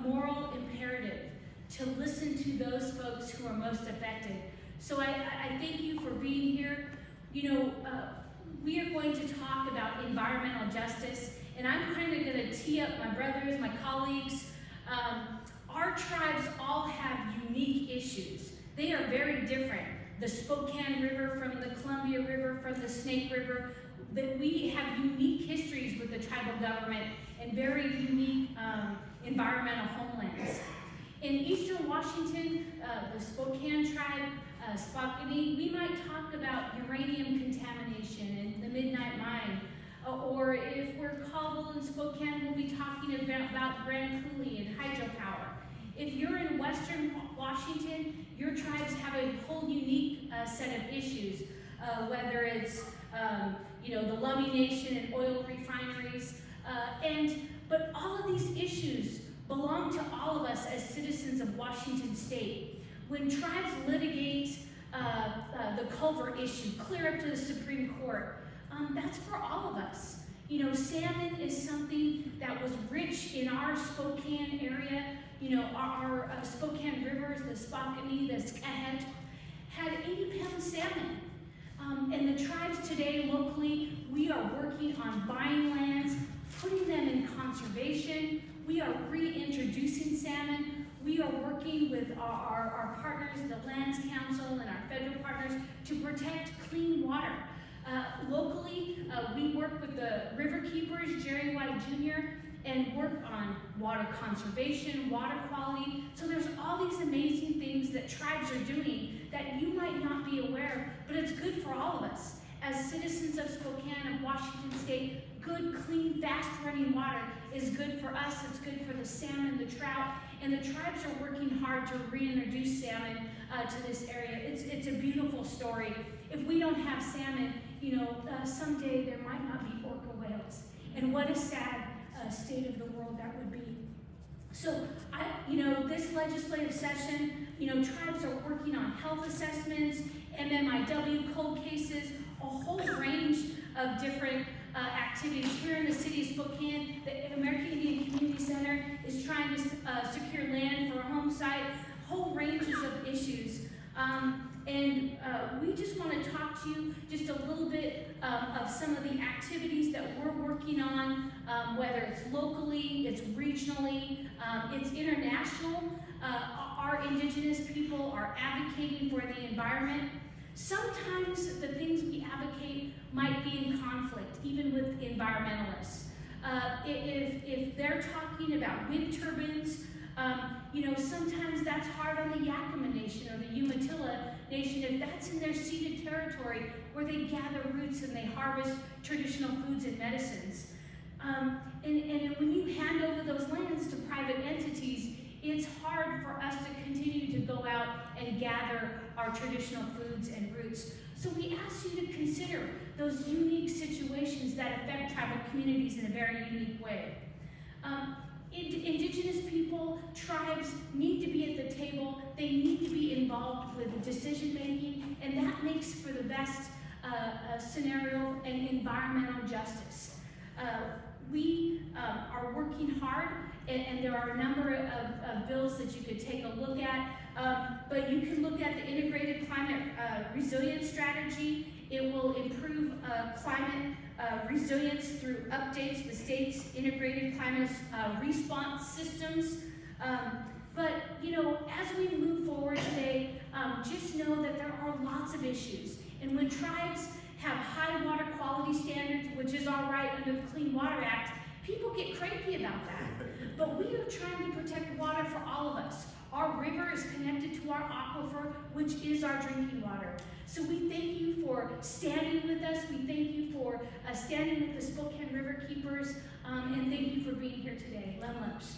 moral imperative to listen to those folks who are most affected. So I thank you for being here. You know, we are going to talk about environmental justice, and I'm kind of going to tee up my brothers, my colleagues. Our tribes all have unique issues. They are very different. The Spokane River from the Columbia River, from the Snake River, that we have unique histories with the tribal government and very unique environmental homelands. In Eastern Washington, the Spokane tribe, Spokane, we might talk about uranium contamination and the Midnight Mine. Or if we're Colville and Spokane, we'll be talking about Grand Coulee and hydropower. If you're in Western Washington, your tribes have a whole unique set of issues, whether it's you know, the Lummi Nation and oil refineries, but all of these issues belong to all of us as citizens of Washington State. When tribes litigate the culvert issue clear up to the Supreme Court, that's for all of us. You know, salmon is something that was rich in our Spokane area. You know, our Spokane rivers, the Spokane, the Skahet, had 80-pound salmon. And the tribes today, locally, we are working on buying lands, putting them in conservation. We are reintroducing salmon. We are working with our partners, the Lands Council and our federal partners, to protect clean water. Locally, we work with the river keepers, Jerry White Jr., and work on water conservation, water quality. So there's all these amazing things that tribes are doing that you might not be aware of, but it's good for all of us. As citizens of Spokane and Washington State, good, clean, fast-running water is good for us. It's good for the salmon, the trout, and the tribes are working hard to reintroduce salmon to this area. It's a beautiful story. If we don't have salmon, you know, someday there might not be orca whales. And what a sad state of the world that would be. So, you know, this legislative session, you know, tribes are working on health assessments, MMIW, cold cases, a whole range of different activities. Here in the city of Spokane, the American Indian Community Center is trying to secure land for a home site, whole ranges of issues. We just want to talk to you just a little bit of some of the activities that we're working on, whether it's locally, it's regionally, it's international. Our Indigenous people are advocating for the environment. Sometimes the things we advocate might be in conflict, even with environmentalists. If they're talking about wind turbines, you know, sometimes that's hard on the Yakima Nation or the Umatilla Nation if that's in their ceded territory where they gather roots and they harvest traditional foods and medicines. And when you hand over those lands to private entities, it's hard for us to continue to go out and gather our traditional foods and roots. So we ask you to consider those unique situations that affect tribal communities in a very unique way. Indigenous people, tribes need to be at the table. They need to be involved with decision making, and that makes for the best scenario and environmental justice. We are working hard, and there are a number of bills that you could take a look at, but you can look at the Integrated Climate Resilience Strategy. It will improve climate resilience through updates to the state's integrated climate response systems. But, you know, as we move forward today, just know that there are lots of issues. And when tribes have high water quality standards, which is all right under the Clean Water Act, people get cranky about that. But we are trying to protect water for all of us. Our river is connected to our aquifer, which is our drinking water. So we thank you for standing with us. We thank you for standing with the Spokane River Keepers. And thank you for being here today. Lem Leps.